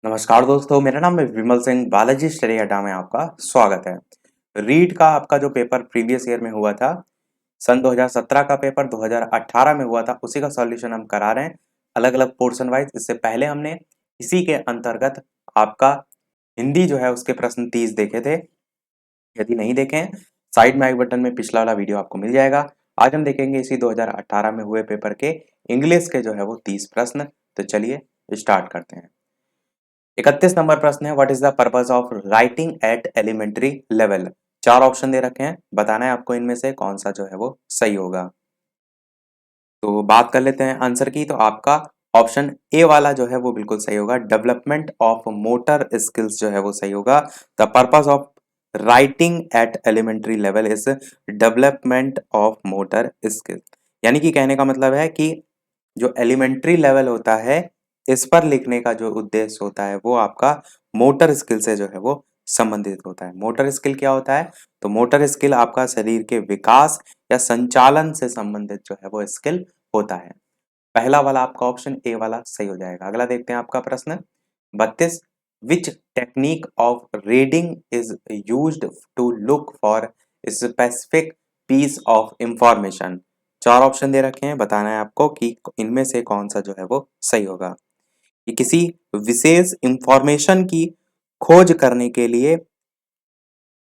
नमस्कार दोस्तों, मेरा नाम है विमल सिंह। बालाजी स्टडी अड्डा में आपका स्वागत है। रीड का आपका जो पेपर प्रीवियस ईयर में हुआ था, सन 2017 का पेपर 2018 में हुआ था, उसी का सॉल्यूशन हम करा रहे हैं अलग अलग पोर्शन वाइज। इससे पहले हमने इसी के अंतर्गत आपका हिंदी जो है उसके प्रश्न 30 देखे थे। यदि नहीं देखे हैं, साइड में आई बटन में पिछला वाला वीडियो आपको मिल जाएगा। आज हम देखेंगे इसी 2018 में हुए पेपर के इंग्लिश के जो है वो 30 प्रश्न। तो चलिए स्टार्ट करते हैं। 31 नंबर प्रश्न है, what is the purpose of writing at elementary level. चार ऑप्शन दे रखे हैं, बताना है आपको इनमें से कौन सा जो है वो सही होगा। तो बात कर लेते हैं आंसर की। तो आपका ऑप्शन ए वाला जो है वो बिल्कुल सही होगा। डेवलपमेंट ऑफ मोटर स्किल्स जो है वो सही होगा। The purpose of writing at elementary level is development of motor skills. यानी कि कहने का मतलब है कि जो एलिमेंट्री लेवल होता है, इस पर लिखने का जो उद्देश्य होता है वो आपका मोटर स्किल से जो है वो संबंधित होता है। मोटर स्किल क्या होता है? तो मोटर स्किल आपका शरीर के विकास या संचालन से संबंधित जो है वो स्किल होता है। पहला वाला आपका ऑप्शन ए वाला सही हो जाएगा। अगला देखते हैं आपका प्रश्न 32, which technique of reading is used to look for specific piece of information. चार ऑप्शन दे रखे हैं, बताना है आपको कि इनमें से कौन सा जो है वो सही होगा। कि किसी विशेष इंफॉर्मेशन की खोज करने के लिए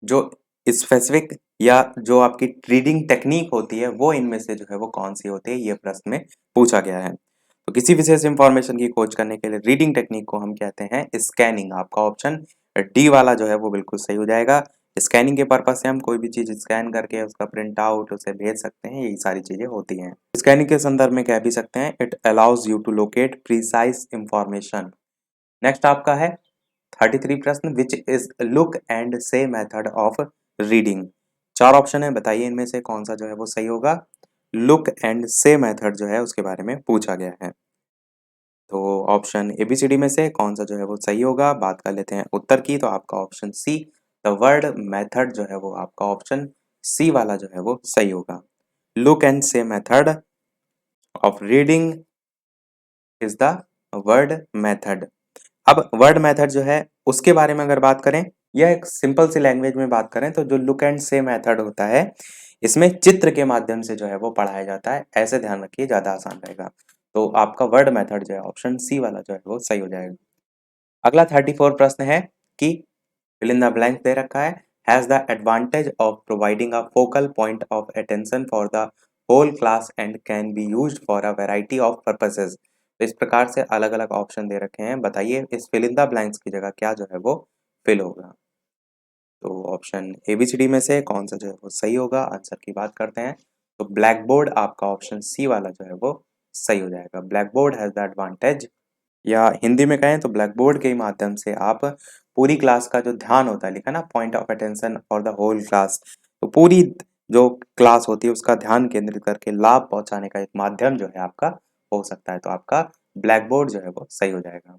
जो स्पेसिफिक या जो आपकी रीडिंग टेक्निक होती है वो इनमें से जो है वो कौन सी होती है, ये प्रश्न में पूछा गया है। तो किसी विशेष इंफॉर्मेशन की खोज करने के लिए रीडिंग टेक्निक को हम कहते हैं स्कैनिंग। आपका ऑप्शन डी वाला जो है वो बिल्कुल सही हो जाएगा। स्कैनिंग के पर्पज से हम कोई भी चीज स्कैन करके उसका प्रिंट आउट उसे भेज सकते हैं, यही सारी चीजें होती हैं। स्कैनिंग के संदर्भ में कह भी सकते हैं it allows you to locate precise information. Next आपका है 33 प्रश्न, which is look and say method of reading. चार ऑप्शन है, बताइए इनमें से कौन सा जो है वो सही होगा। लुक एंड से मेथड जो है उसके बारे में पूछा गया है। तो ऑप्शन एबीसीडी में से कौन सा जो है वो सही होगा। बात कर लेते हैं उत्तर की। तो आपका option see the word method जो है वो आपका ऑप्शन सी वाला जो है वो सही होगा। Look and say method of reading is the word method. अब वर्ड मेथड जो है उसके बारे में अगर बात करें, यह एक सिंपल सी लैंग्वेज में बात करें तो जो लुक एंड से मेथड होता है, इसमें चित्र के माध्यम से जो है वो पढ़ाया जाता है। ऐसे ध्यान रखिए, ज्यादा आसान रहेगा। तो आपका वर्ड मेथड जो है ऑप्शन सी वाला जो है वो सही हो जाएगा। अगला 34 प्रश्न है कि फिल इन द ब्लैंक दे रखा है, has the advantage of providing a focal point of attention for the whole class and can be used for a variety of purposes. तो इस प्रकार से अलग अलग ऑप्शन दे रखे हैं, बताइए इस फिल इन द ब्लैंक्स की जगह क्या जो है वो फिल होगा। तो ऑप्शन एबीसीडी में से कौन सा जो है वो सही होगा। आंसर की बात करते हैं तो ब्लैक बोर्ड आपका ऑप्शन सी वाला जो है वो सही हो जाएगा। Black board has the advantage, या हिंदी में कहें तो ब्लैक बोर्ड के माध्यम से आप पूरी क्लास का जो ध्यान होता है, लिखा ना point of attention for the whole class, तो पूरी जो क्लास होती है उसका ध्यान केंद्रित करके लाभ पहुंचाने का एक माध्यम जो है आपका हो सकता है। तो आपका ब्लैक बोर्ड जो है वो सही हो जाएगा।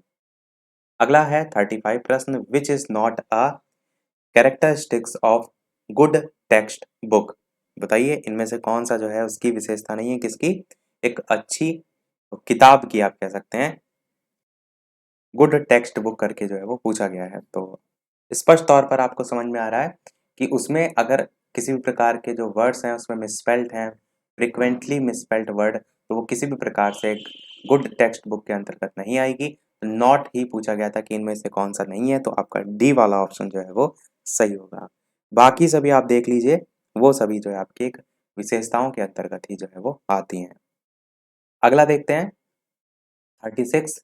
अगला है 35 प्रश्न, which is not a characteristics of good text book. बताइए इनमें से कौन सा जो है उसकी विशेषता नहीं है, किसकी, एक अच्छी किताब की आप कह सकते हैं, गुड टेक्स्ट बुक करके जो है वो पूछा गया है। तो स्पष्ट तौर पर आपको समझ में आ रहा है कि उसमें अगर किसी भी प्रकार के जो वर्ड्स हैं उसमें मिसस्पेल्ड हैं, फ्रिक्वेंटली मिसस्पेल्ड वर्ड, तो वो किसी भी प्रकार से एक गुड टेक्स्ट बुक के अंतर्गत नहीं आएगी। नॉट ही पूछा गया था कि इनमें से कौन सा नहीं है, तो आपका डी वाला ऑप्शन जो है वो सही होगा। बाकी सभी आप देख लीजिए, वो सभी जो है आपकी एक विशेषताओं के अंतर्गत ही जो है वो आती हैं। अगला देखते हैं 36,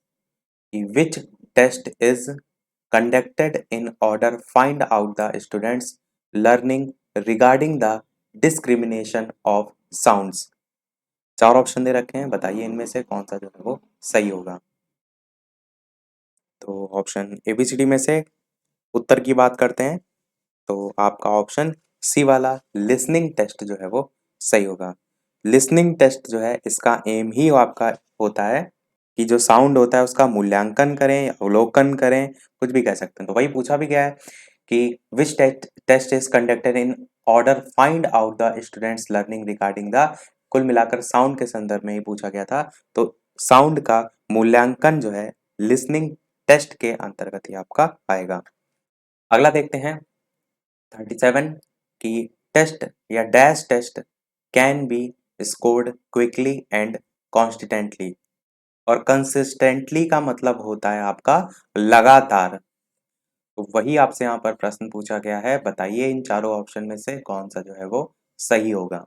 which test is conducted in order find out the students learning regarding the discrimination of sounds। चार ऑप्शन दे रखे हैं, बताइए इनमें से कौन सा जो है वो सही होगा। तो ऑप्शन एबीसीडी में से उत्तर की बात करते हैं तो आपका ऑप्शन सी वाला लिसनिंग टेस्ट जो है वो सही होगा। लिसनिंग टेस्ट जो है इसका एम ही आपका होता है कि जो साउंड होता है उसका मूल्यांकन करें या अवलोकन करें, कुछ भी कह सकते हैं। तो वही पूछा भी गया है कि which test is conducted in order find out the students learning regarding the, कुल मिलाकर साउंड के संदर्भ में ही पूछा गया था। तो साउंड का मूल्यांकन जो है लिसनिंग टेस्ट के अंतर्गत ही आपका आएगा। अगला देखते हैं 37 की टेस्ट या dash test can be scored quickly and consistently, और कंसिस्टेंटली का मतलब होता है आपका लगातार। तो वही आपसे यहाँ पर प्रश्न पूछा गया है, बताइए इन चारों ऑप्शन में से कौन सा जो है वो सही होगा।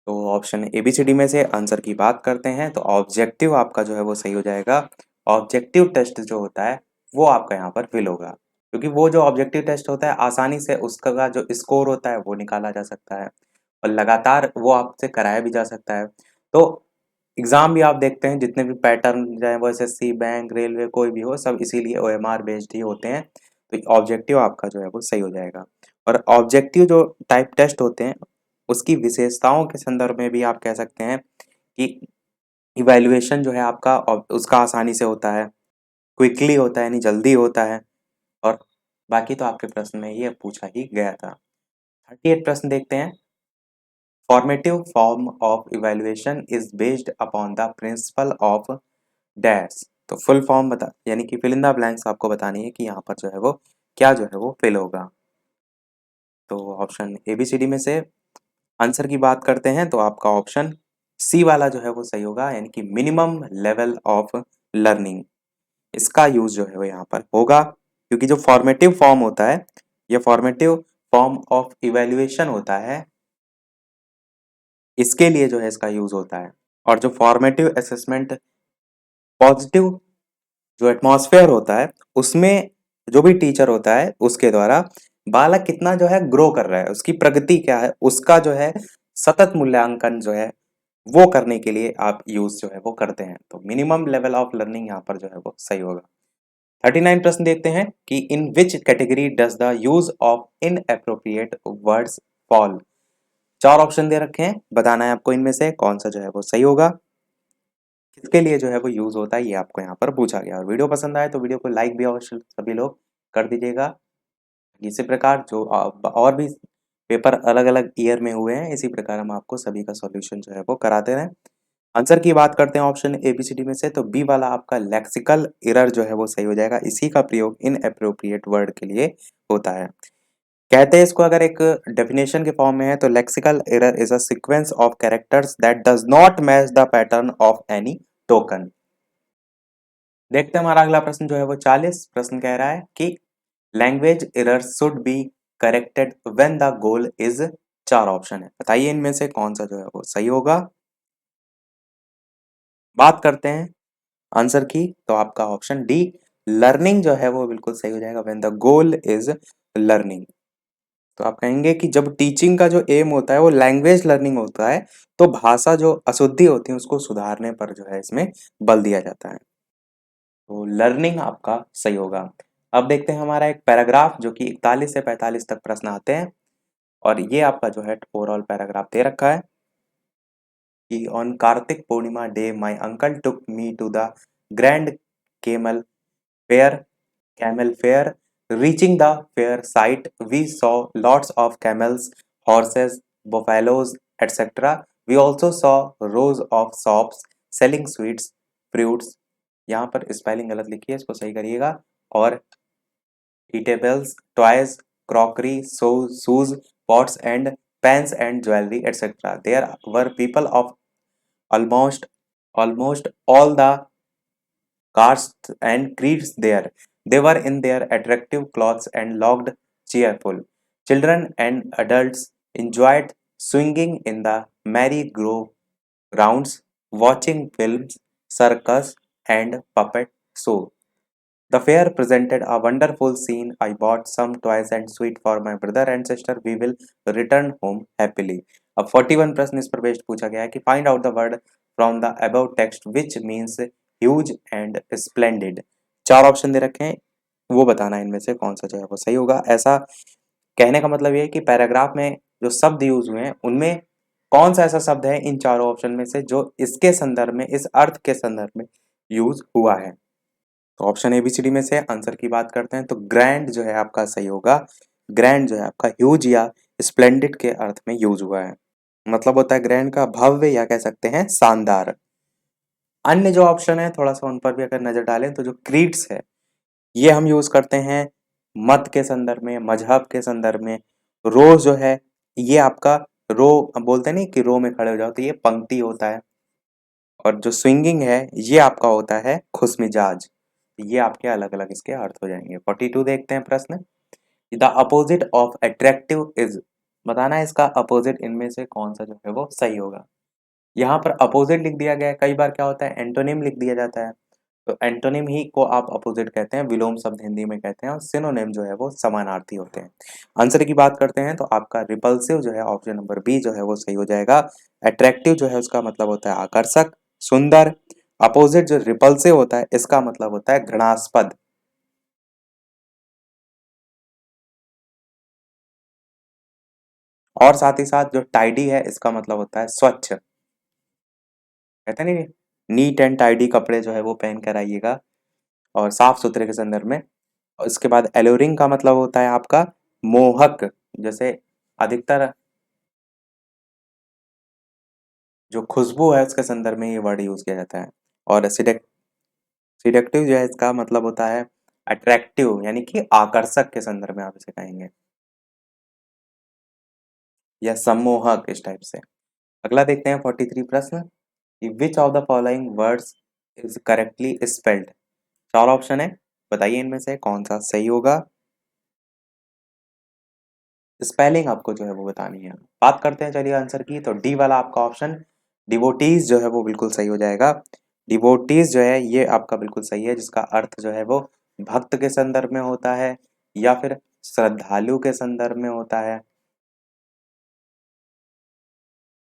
तो ऑप्शन ABCD में से आंसर की बात करते हैं तो ऑब्जेक्टिव आपका जो है वो सही हो जाएगा। ऑब्जेक्टिव टेस्ट जो होता है वो आपका यहाँ पर फिल होगा, क्योंकि वो जो ऑब्जेक्टिव टेस्ट होता है आसानी से उसका जो स्कोर होता है वो निकाला जा सकता है और लगातार वो आपसे कराया भी जा सकता है। तो एग्ज़ाम भी आप देखते हैं जितने भी पैटर्न, चाहे वो SSC, बैंक, रेलवे कोई भी हो, सब इसीलिए OMR बेस्ड ही होते हैं। तो ऑब्जेक्टिव आपका जो है वो सही हो जाएगा। और ऑब्जेक्टिव जो टाइप टेस्ट होते हैं उसकी विशेषताओं के संदर्भ में भी आप कह सकते हैं कि इवैल्यूएशन जो है आपका उसका आसानी से होता है, क्विकली होता है यानी जल्दी होता है, और बाकी तो आपके प्रश्न में ये पूछा ही गया था। 38 प्रश्न देखते हैं। Formative form of evaluation is based upon the principle of dash. तो फुल फॉर्म बता यानी कि फिल इन द ब्लैंक्स आपको बतानी है कि यहाँ पर जो है वो क्या जो है वो फिल होगा। तो ऑप्शन ABCD में से आंसर की बात करते हैं तो आपका ऑप्शन सी वाला जो है वो सही होगा, यानी कि मिनिमम लेवल ऑफ लर्निंग। इसका यूज जो है वो यहाँ पर होगा, क्योंकि जो फॉर्मेटिव फॉर्म होता है ये फॉर्मेटिव फॉर्म ऑफ इवैल्यूएशन होता है, इसके लिए जो है इसका यूज होता है। और जो फॉर्मेटिव असेसमेंट पॉजिटिव जो एटमॉस्फेयर होता है उसमें जो भी टीचर होता है उसके द्वारा बालक कितना जो है ग्रो कर रहा है, उसकी प्रगति क्या है, उसका जो है सतत मूल्यांकन जो है वो करने के लिए आप यूज जो है वो करते हैं। तो मिनिमम लेवल ऑफ लर्निंग यहाँ पर जो है वो सही होगा। 39 प्रश्न देखते हैं कि in which category does the use of inappropriate words fall. चार ऑप्शन दे रखे हैं, बताना है आपको इनमें से कौन सा जो है वो सही होगा, किसके लिए जो है वो यूज होता है, ये आपको यहाँ पर पूछा गया। और वीडियो पसंद आए तो वीडियो को लाइक भी अवश्य सभी लोग कर दीजिएगा। इसी प्रकार जो और भी पेपर अलग अलग ईयर में हुए हैं इसी प्रकार हम आपको सभी का सॉल्यूशन जो है वो कराते रहें। आंसर की बात करते हैं ऑप्शन ABCD में से, तो बी वाला आपका लेक्सिकल एरर जो है वो सही हो जाएगा। इसी का प्रयोग इनएप्रोप्रिएट वर्ड के लिए होता है। कहते हैं इसको अगर एक डेफिनेशन के फॉर्म में है तो lexical error is a sequence of characters that does not match the pattern of any token. देखते हैं हमारा अगला प्रश्न जो है वो 40 प्रश्न कह रहा है कि language error should be corrected when the goal is. चार ऑप्शन है, बताइए इनमें से कौन सा जो है वो सही होगा। बात करते हैं आंसर की तो आपका ऑप्शन डी लर्निंग जो है वो बिल्कुल सही हो जाएगा, when the goal is learning. तो आप कहेंगे कि जब टीचिंग का जो एम होता है वो लैंग्वेज लर्निंग होता है तो भाषा जो अशुद्धि होती है उसको सुधारने पर जो है इसमें बल दिया जाता है। तो लर्निंग आपका सही होगा। अब देखते हैं हमारा एक पैराग्राफ जो कि 41 से 45 तक प्रश्न आते हैं, और ये आपका जो है ओवरऑल पैराग्राफ दे रखा है कि on Kartik Purnima day my uncle took me to the grand camel fair camel fair. Reaching the fair site, we saw lots of camels, horses, buffaloes, etc. We also saw rows of shops selling sweets, fruits. यहाँ पर spelling गलत लिखी है, इसको सही करिएगा। और eatables, toys, crockery, shoes, pots and pans and jewelry, etc. There were people of almost all the castes and creeds there. They were in their attractive clothes and looked cheerful. Children and adults enjoyed swinging in the merry-go-rounds, watching films, circus, and puppet show. The fair presented a wonderful scene. I bought some toys and sweet for my brother and sister. We will return home happily. अब 41 प्रश्न इस पर based पूछा गया है कि find out the word from the above text which means huge and splendid. चार option दे रखे हैं, वो बताना है इनमें से कौन सा जो है वो सही होगा। ऐसा कहने का मतलब ये है कि पैराग्राफ में जो शब्द यूज हुए हैं उनमें कौन सा ऐसा शब्द है इन चारों ऑप्शन में से जो इसके संदर्भ में, इस अर्थ के संदर्भ में यूज हुआ है। तो ऑप्शन ABCD में से आंसर की बात करते हैं तो ग्रैंड जो है आपका सही होगा। ग्रैंड जो है आपका ह्यूज या स्प्लेंडेड के अर्थ में यूज हुआ है। मतलब होता है ग्रैंड का भव्य या कह सकते हैं शानदार। अन्य जो ऑप्शन है थोड़ा सा उन पर भी अगर नजर डालें तो जो क्रीड्स है ये हम यूज करते हैं मत के संदर्भ में, मजहब के संदर्भ में। रो जो है ये आपका रो बोलते नहीं कि रो में खड़े हो जाओ, तो ये पंक्ति होता है। और जो स्विंगिंग है ये आपका होता है खुशमिजाज। ये आपके अलग अलग इसके अर्थ हो जाएंगे। 42 देखते हैं प्रश्न। The opposite of attractive is, बताना है इसका अपोजिट इनमें से कौन सा जो है वो सही होगा। यहाँ पर अपोजिट लिख दिया गया है, कई बार क्या होता है एंटोनिम लिख दिया जाता है, तो एंटोनिम ही को आप अपोजिट कहते हैं, विलोम शब्द हिंदी में कहते हैं, और सिनोनिम जो है वो समानार्थी होते हैं। आंसर की बात करते हैं तो आपका रिपल्सिव जो है ऑप्शन नंबर बी जो है वो सही हो जाएगा। अट्रैक्टिव जो है उसका मतलब होता है आकर्षक, सुंदर। अपोजिट जो रिपल्सिव होता है इसका मतलब होता है घृणास्पद। और साथ ही साथ जो टाइडी है इसका मतलब होता है स्वच्छ। कहते हैं नहीं, नीट एंड टाइडी कपड़े जो है वो पहन कर आइएगा और साफ सुथरे के संदर्भ में। और इसके बाद एलोरिंग का मतलब होता है आपका मोहक। जैसे अधिकतर जो खुशबू है उसके संदर्भ में ये वर्ड यूज किया जाता है। और सिडेक्टिव जो है इसका मतलब होता है अट्रैक्टिव, यानी कि आकर्षक के संदर्भ में आप इसे कहेंगे, या सम्मोहक इस टाइप से। अगला देखते हैं 43 प्रश्न। विच of the following words is correctly spelled. चार ऑप्शन है, बताइए इनमें से कौन सा सही होगा। स्पेलिंग आपको जो है वो बतानी है। बात करते हैं चलिए आंसर की, तो डी वाला आपका ऑप्शन डिवोटीज जो है वो बिल्कुल सही हो जाएगा। डिवोटीज जो है ये आपका बिल्कुल सही है, जिसका अर्थ जो है वो भक्त के संदर्भ में होता है या फिर श्रद्धालु के संदर्भ में होता है।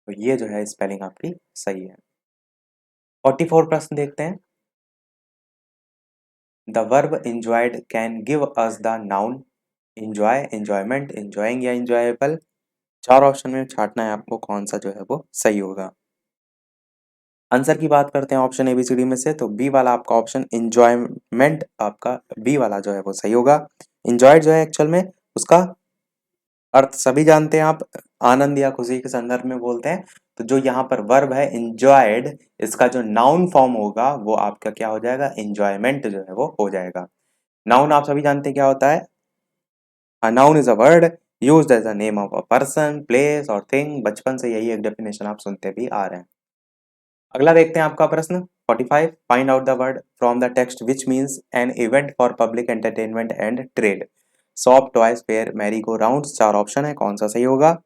तो ये जो है स्पेलिंग आपकी सही है। 44 प्रश्न देखते हैं। The verb enjoyed can give us the noun enjoy, enjoyment, enjoying या enjoyable। चार ऑप्शन में छांटना है आपको कौन सा जो है वो सही होगा। आंसर की बात करते हैं ऑप्शन एबीसीडी में से, तो बी वाला आपका ऑप्शन इंजॉयमेंट, आपका बी वाला जो है वो सही होगा। इंजॉयड जो है एक्चुअल में उसका अर्थ सभी जानते हैं आप, आनंद या खुशी के संदर्भ में बोलते हैं। तो जो यहाँ पर वर्ब है इंजॉयड, इसका जो नाउन फॉर्म होगा वो आपका क्या हो जाएगा, इंजॉयमेंट जो है वो हो जाएगा। नाउन आप सभी जानते हैं क्या होता है। A noun is a word used as a name of a person, place और thing। बचपन से यही एक डेफिनेशन आप सुनते भी आ रहे हैं। अगला देखते हैं आपका प्रश्न 45। Find out the word from the text which means an event for public entertainment and trade. Shop, toys, fair, merry go round. चार ऑप्शन है, कौन सा सही होगा।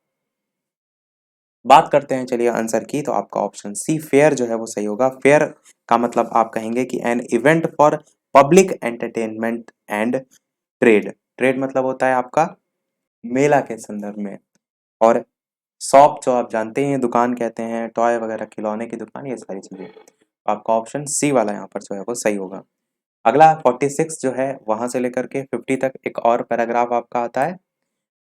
बात करते हैं चलिए आंसर की, तो आपका ऑप्शन सी फेयर जो है वो सही होगा। फेयर का मतलब आप कहेंगे कि an event for public entertainment and trade. Trade मतलब होता है आपका मेला के संदर्भ में। और शॉप जो आप जानते हैं दुकान कहते हैं, टॉय वगैरह खिलौने की दुकान, ये सारी चीजें। आपका ऑप्शन सी वाला यहाँ पर जो है वो सही होगा। अगला 46 जो है वहां से लेकर के 50 तक एक और पैराग्राफ आपका आता है।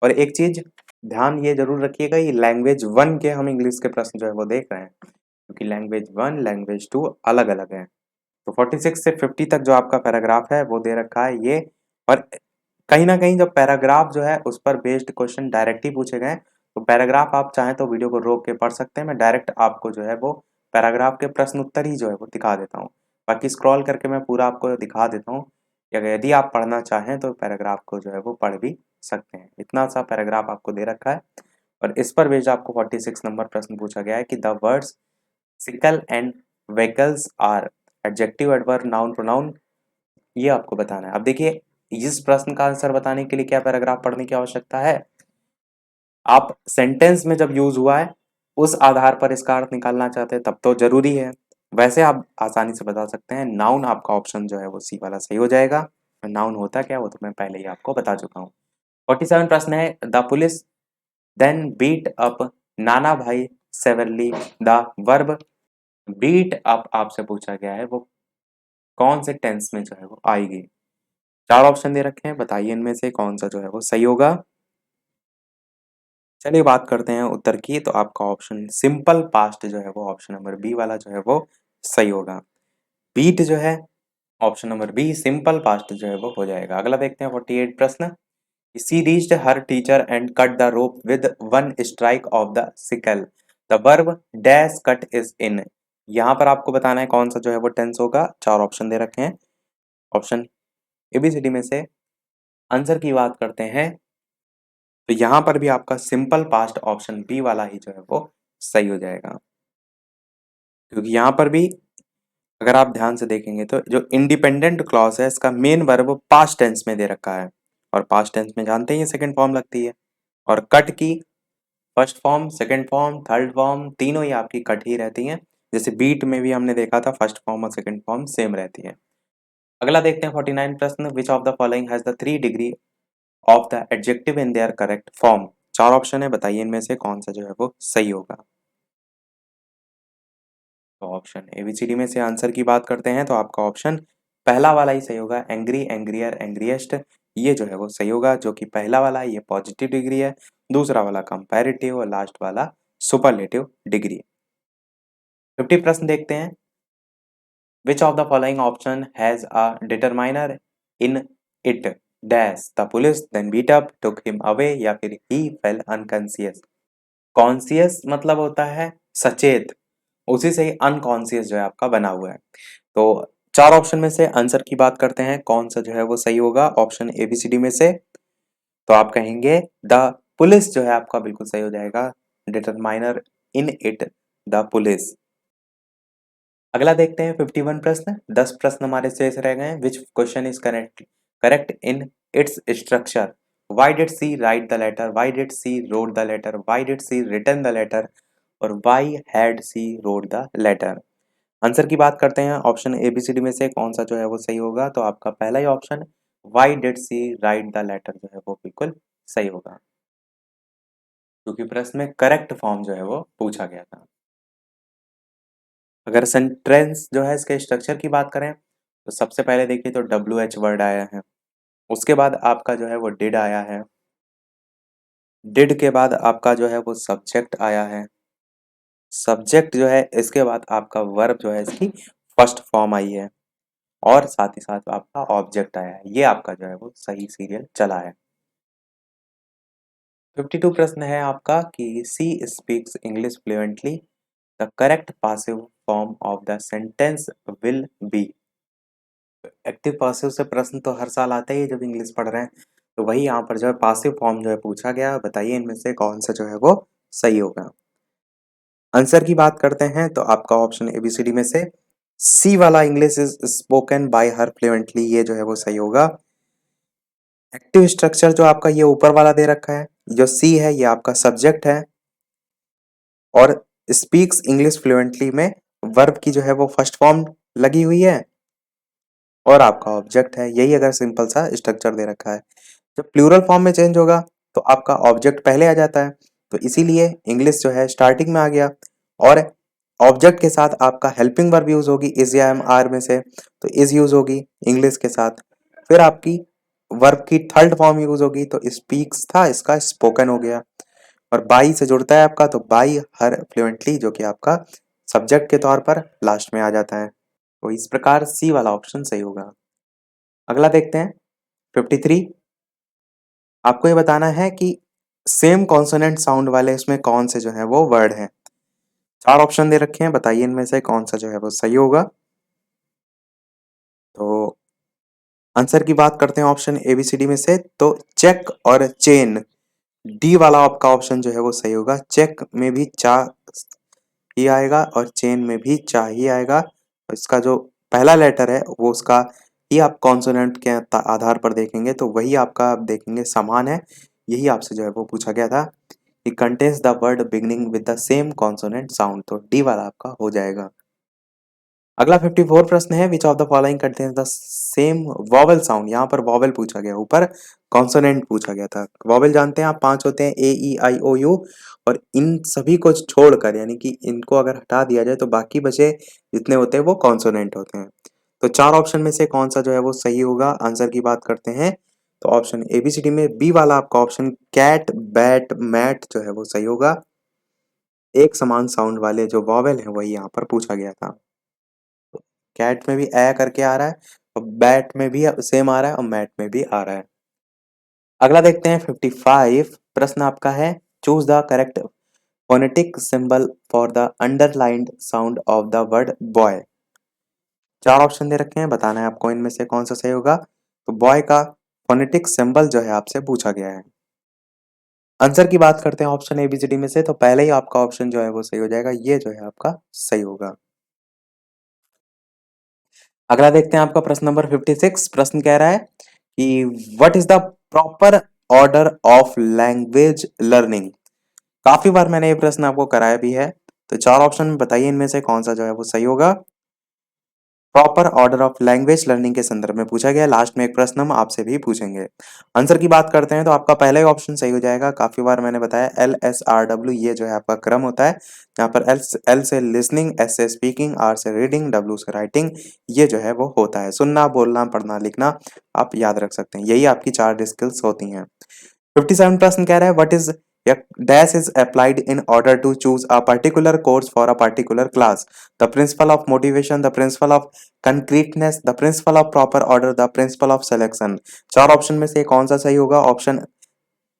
और एक चीज ध्यान ये जरूर रखिएगा, ये लैंग्वेज वन के हम इंग्लिश के प्रश्न जो है वो देख रहे हैं, क्योंकि लैंग्वेज वन लैंग्वेज टू अलग अलग है। तो 46 से 50 तक जो आपका पैराग्राफ है वो दे रखा है ये। और कहीं ना कहीं जब पैराग्राफ जो है उस पर बेस्ड क्वेश्चन डायरेक्ट ही पूछे गए, तो पैराग्राफ आप चाहें तो वीडियो को रोक के पढ़ सकते हैं। मैं डायरेक्ट आपको जो है वो पैराग्राफ के प्रश्न उत्तर ही जो है वो दिखा देता हूँ। बाकी स्क्रॉल करके मैं पूरा आपको दिखा देता हूँ। यदि आप पढ़ना चाहें तो पैराग्राफ को जो है वो पढ़ भी सकते हैं। इतना सा पैराग्राफ आपको दे रखा है। और इस पर बेस्ड आपको 46 नंबर प्रश्न पूछा गया है कि the words sickle and vehicles are adjective, adverb, noun, pronoun. ये आपको बताना है। अब देखिए इस प्रश्न का आंसर बताने के लिए क्या पैराग्राफ पढ़ने की आवश्यकता है। आप सेंटेंस में जब यूज हुआ है उस आधार पर इसका अर्थ निकालना चाहते हैं तब तो जरूरी है। वैसे आप आसानी से बता सकते हैं। नाउन आपका ऑप्शन जो है वो सी वाला सही हो जाएगा। नाउन होता क्या वो तो मैं पहले ही आपको बता चुका हूँ। 47 प्रश्न है। The police then beat up Nana Bhai severely. The verb beat up आपसे पूछा गया है, वो कौन से टेंस में जो है वो आएगी। चार ऑप्शन दे रखे हैं, बताइए इनमें से कौन सा जो है वो सही होगा। चलिए बात करते हैं उत्तर की, तो आपका ऑप्शन सिंपल पास्ट जो है वो ऑप्शन नंबर बी वाला जो है वो सही होगा। बीट जो है option number B simple past जो है वो हो जाएगा। अगला देखते हैं 48 प्रश्न। She reached her teacher and cut the rope with one stroke of the sickle. The verb dash cut is in यहाँ पर आपको बताना है कौन सा जो है वो टेंस होगा। 4 ऑप्शन दे रखे हैं। ऑप्शन एबीसीडी में से आंसर की बात करते हैं तो यहाँ पर भी आपका सिंपल पास्ट ऑप्शन बी वाला ही जो है वो सही हो जाएगा। क्योंकि यहाँ पर भी अगर आप ध्यान से देखेंगे तो जो इंडिपेंडेंट क्लॉज है इसका मेन वर्ब पास्ट टेंस में दे रखा है, और पास्ट टेंस में जानते ही सेकंड फॉर्म लगती है। और कट की first form, second form, third form तीनों ही आपकी कट ही रहती हैं। जैसे बीट में भी हमने देखा था फर्स्ट फॉर्म और सेकंड फॉर्म सेम रहती है। अगला देखते हैं 49 प्रश्न, विच of the following has the 3 degree of the adjective in their correct form. 4 option है, बताइए इनमें से कौन सा जो है वो सही होगा। तो ऑप्शन एबीसीडी में से आंसर की बात करते हैं तो आपका ऑप्शन पहला वाला ही सही होगा। एंग्री, एंग्रियर, एंग्रीएस्ट ये जो है वो सही होगा। जो कि पहला वाला ये पॉजिटिव डिग्री है, दूसरा वाला कंपैरेटिव और लास्ट वाला सुपरलेटिव डिग्री। 50 प्रश्न देखते हैं। Which of the following option has a determiner in it dash the police then beat up took him away, या फिर ही फेल अनकॉन्शियस। कॉन्शियस मतलब होता है सचेत, उसी से ही अनकॉन्शियस जो है आपका बना हुआ है। तो 4 ऑप्शन में से आंसर की बात करते हैं कौन सा जो है वो सही होगा ऑप्शन एबीसीडी में से। तो आप कहेंगे द पुलिस जो है आपका बिल्कुल सही हो जाएगा। Determiner in it the police. अगला देखते हैं 51 प्रश्न। 10 प्रश्न हमारे शेष रह गए हैं। Which question is correct in its structure. Why did she write the letter, why did she rode the letter, why did she written the letter, और why had she rode the letter. Answer की बात करते हैं option ABCD में से कौन सा जो है वो सही होगा। तो आपका पहला ही option why did she write the letter जो है वो बिल्कुल सही होगा, क्योंकि प्रश्न में करेक्ट फॉर्म जो है वो पूछा गया था। अगर सेंटेंस जो है इसके स्ट्रक्चर की बात करें तो सबसे पहले देखिए तो डब्ल्यू एच वर्ड आया है, उसके बाद आपका जो है वो डिड आया है, डिड के बाद आपका जो है वो सब्जेक्ट आया है, सब्जेक्ट जो है इसके बाद आपका वर्ब जो है इसकी फर्स्ट फॉर्म आई है, और साथ ही साथ आपका ऑब्जेक्ट आया है। ये आपका जो है वो सही सीरियल चला है। 52 प्रश्न है आपका कि she speaks English fluently, the correct passive form of the sentence will be. Active passive से प्रश्न तो हर साल आता ही है जब इंग्लिश पढ़ रहे हैं, तो वही यहाँ पर जो है पासिव फॉर्म जो है पूछा गया। बताइए इनमें से कौन सा जो है वो सही होगा। आंसर की बात करते हैं तो आपका ऑप्शन एबीसीडी में से सी वाला English is spoken by her fluently ये जो है वो सही होगा। एक्टिव स्ट्रक्चर जो आपका ये ऊपर वाला दे रखा है, जो सी है ये आपका सब्जेक्ट है, और स्पीक्स इंग्लिश फ्लुएंटली में वर्ब की जो है वो फर्स्ट फॉर्म लगी हुई है, और आपका ऑब्जेक्ट है। यही अगर सिंपल सा स्ट्रक्चर दे रखा है। जब प्लूरल फॉर्म में चेंज होगा तो आपका ऑब्जेक्ट पहले आ जाता है, तो इसीलिए इंग्लिश जो है स्टार्टिंग में आ गया, और ऑब्जेक्ट के साथ आपका हेल्पिंग वर्ब यूज होगी इज या एम आर में से, तो इज यूज होगी इंग्लिश के साथ। फिर आपकी वर्ब की थर्ड फॉर्म यूज होगी, तो स्पीक्स था इसका स्पोकन हो गया, और बाई से जुड़ता है आपका, तो बाई हर फ्लुएंटली जो कि आपका सब्जेक्ट के तौर पर लास्ट में आ जाता है। तो इस प्रकार सी वाला ऑप्शन सही होगा। अगला देखते हैं 53। आपको ये बताना है कि सेम कॉन्सोनेंट साउंड वाले इसमें कौन से जो है वो वर्ड हैं। 4 ऑप्शन दे रखे हैं, बताइए इनमें से कौन सा जो है वो सही होगा। तो आंसर की बात करते हैं ऑप्शन एबीसीडी में से, तो चेक और चेन, डी वाला आपका ऑप्शन जो है वो सही होगा। चेक में भी चा ही आएगा और चेन में भी चा ही आएगा। इसका जो पहला लेटर है वो उसका ही आप कॉन्सोनेंट के आधार पर देखेंगे तो वही आपका आप देखेंगे समान है। यही आपसे जो है वो पूछा गया था। It contains the word beginning with the same consonant sound, तो डी वाला आपका हो जाएगा। अगला 54 प्रश्न है विच of the following contains the same vowel sound. यहाँ पर वॉवेल पूछा गया, ऊपर कॉन्सोनेंट पूछा गया था। वॉवेल जानते हैं आप 5 होते हैं, ए ई आई ओ यू, और इन सभी को छोड़कर यानी कि इनको अगर हटा दिया जाए तो बाकी बचे जितने होते हैं वो कॉन्सोनेंट होते हैं। तो 4 ऑप्शन में से कौन सा जो है वो सही होगा। आंसर की बात करते हैं तो ऑप्शन एबीसीडी में बी वाला आपका ऑप्शन कैट, बैट, मैट जो है वो सही होगा। एक समान साउंड वाले जो वॉवेल है वही यहाँ पर पूछा गया था। कैट में भी ए करके आ रहा है, और बैट में भी सेम आ रहा है, और मैट में भी आ रहा है। अगला देखते हैं 55 प्रश्न आपका है choose the correct phonetic symbol for the underlined sound of the word boy. 4 option दे रखे हैं, बताना है आपको इनमें से कौन सा सही होगा। तो बॉय का फोनेटिक सिंबल जो है आपसे पूछा गया है। आंसर की बात करते हैं ऑप्शन एबीसीडी में से, तो पहले ही आपका ऑप्शन जो है वो सही हो जाएगा, ये जो है आपका सही होगा। अगला देखते हैं आपका प्रश्न नंबर 56। प्रश्न कह रहा है कि what is the proper order of language learning. काफी बार मैंने ये प्रश्न आपको कराया भी है, तो 4 ऑप्शन में बताइए इनमें से कौन सा जो है वो सही होगा। Proper order of language learning के संदर्भ में पूछा गया। लास्ट में एक प्रश्न हम आपसे भी पूछेंगे। आंसर की बात करते हैं तो आपका पहला ही ऑप्शन सही हो जाएगा। काफी बार मैंने बताया LSRW ये जो है आपका क्रम होता है, यहाँ पर L से लिसनिंग, S से स्पीकिंग, R से रीडिंग, W से राइटिंग, ये जो है वो होता है। सुनना, बोलना, पढ़ना, लिखना आप याद रख सकते हैं, यही आपकी 4 स्किल्स होती हैं। 57 प्रश्न कह रहा है what is dash is applied in order to choose a particular course for a particular class. The principle of motivation, the principle of concreteness, the principle of proper order, the principle of selection. 4 option में से कौन सा सही होगा। Option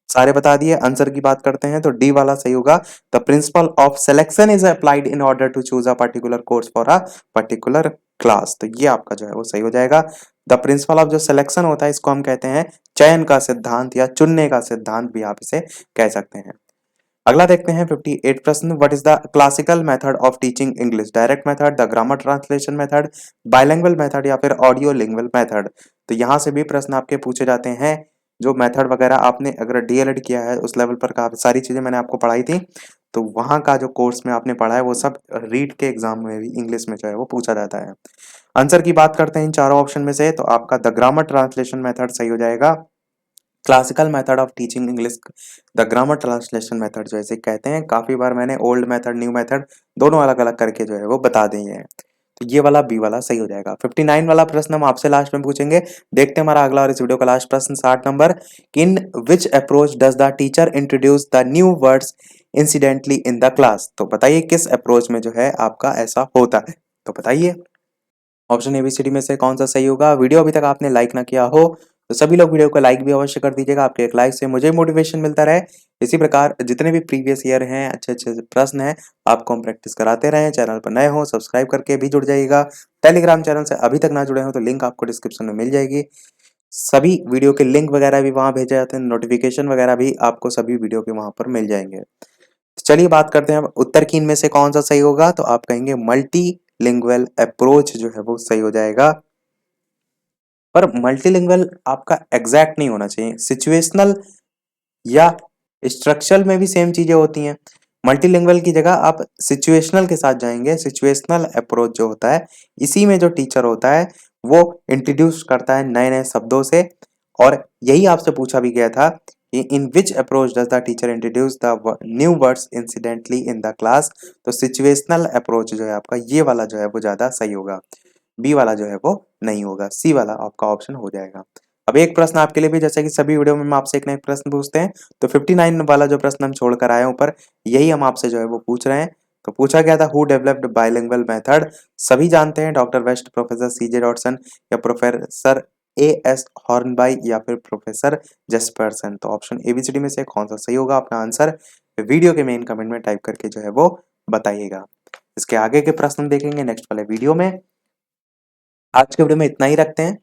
सारे बता दिए। Answer की बात करते हैं तो डी वाला सही होगा। The principle of selection is applied in order to choose a particular course for a particular class, तो ये आपका जो है वो सही हो जाएगा। द प्रिंसिपल ऑफ जो सिलेक्शन होता है इसको हम कहते हैं चयन का सिद्धांत या चुनने का सिद्धांत भी आप इसे कह सकते हैं। अगला देखते हैं 58 प्रश्न। What is the classical method of teaching English, direct method, the grammar translation method, bilingual method या फिर ऑडियो लिंगुअल मेथड। तो यहाँ से भी प्रश्न आपके पूछे जाते हैं। जो मेथड वगैरह आपने अगर डीएलएड किया है उस लेवल पर काफी सारी चीजें मैंने आपको पढ़ाई थी, तो वहां का जो कोर्स में आपने पढ़ा है वो सब रीड के एग्जाम में भी इंग्लिश में जो है वो पूछा जाता है। आंसर की बात करते हैं इन चारों ऑप्शन में से, तो आपका द ग्रामर ट्रांसलेशन मेथड सही हो जाएगा। Classical method of teaching English, the grammar translation method जैसे कहते हैं। काफी बार मैंने ओल्ड मेथड न्यू मेथड दोनों अलग अलग करके जो है वो बता दिए हैं, तो ये वाला बी वाला सही हो जाएगा। 59 वाला प्रश्न हम आपसे लास्ट में पूछेंगे। देखते हैं हमारा अगला और इस वीडियो का लास्ट प्रश्न 60 number. In which approach does the teacher introduce the new words incidentally in the class. तो बताइए किस अप्रोच में जो है आपका ऐसा होता है, तो बताइए ऑप्शन एबीसीडी में से कौन सा सही होगा। वीडियो अभी तक आपने लाइक ना किया हो तो सभी लोग वीडियो को लाइक भी अवश्य कर दीजिएगा। आपके एक लाइक से मुझे मोटिवेशन मिलता रहे। इसी प्रकार जितने भी प्रीवियस ईयर हैं अच्छे अच्छे प्रश्न हैं आपको हम प्रैक्टिस कराते रहें। चैनल पर नए हो सब्सक्राइब करके भी जुड़ जाइएगा। टेलीग्राम चैनल से अभी तक ना जुड़े हो तो लिंक आपको डिस्क्रिप्शन में मिल जाएगी। सभी वीडियो के लिंक वगैरह भी वहां भेजे जाते हैं, नोटिफिकेशन वगैरह भी आपको सभी वीडियो के वहां पर मिल जाएंगे। तो चलिए बात करते हैं अब उत्तर की इनमें से कौन सा सही होगा। तो आप कहेंगे मल्टी लिंगुअल अप्रोच जो है वो सही हो जाएगा। पर मल्टीलिंगुअल आपका एग्जैक्ट नहीं होना चाहिए, सिचुएशनल या स्ट्रक्चरल में भी सेम चीजें होती हैं। मल्टीलिंगुअल की जगह आप सिचुएशनल के साथ जाएंगे। सिचुएशनल अप्रोच जो होता है इसी में जो टीचर होता है वो इंट्रोड्यूस करता है नए नए शब्दों से, और यही आपसे पूछा भी गया था कि in which approach does the teacher introduce the new words incidentally in the class. तो सिचुएशनल अप्रोच जो है आपका ये वाला जो है वो ज्यादा सही होगा। बी वाला जो है वो नहीं होगा, सी वाला आपका ऑप्शन हो जाएगा। अब एक प्रश्न आपके लिए भी, जैसे कि सभी वीडियो में हम आपसे एक ना एक प्रश्न पूछते हैं, तो 59 वाला जो प्रश्न हम छोड़कर आए हैं ऊपर, यही हम आपसे जो है वो पूछ रहे हैं। तो पूछा गया था हु डेवलप्ड बाइलिंगुअल मेथड। सभी जानते हैं डॉक्टर वेस्ट, प्रोफेसर सीजे डॉटसन या प्रोफेसर एएस हॉर्नबाई या फिर प्रोफेसर जेस्पर्सन। तो ऑप्शन एबीसीडी में से कौन सा सही होगा, अपना आंसर वीडियो के मेन कमेंट में टाइप करके जो है वो बताइएगा। इसके आगे के प्रश्न देखेंगे नेक्स्ट वाले वीडियो में। आज के वीडियो में इतना ही रखते हैं।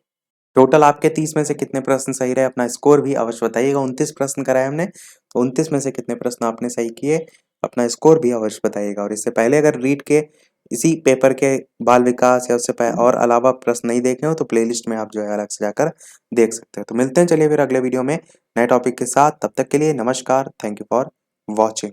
टोटल आपके 30 में से कितने प्रश्न सही रहे अपना स्कोर भी अवश्य बताइएगा। 29 प्रश्न कराए हमने, तो 29 में से कितने प्रश्न आपने सही किए अपना स्कोर भी अवश्य बताइएगा। और इससे पहले अगर रीड के इसी पेपर के बाल विकास या उससे और अलावा प्रश्न नहीं देखे हो तो प्लेलिस्ट में आप जो है अलग से जाकर देख सकते हैं। तो मिलते हैं चलिए फिर अगले वीडियो में नए टॉपिक के साथ। तब तक के लिए नमस्कार, थैंक यू फॉर वॉचिंग।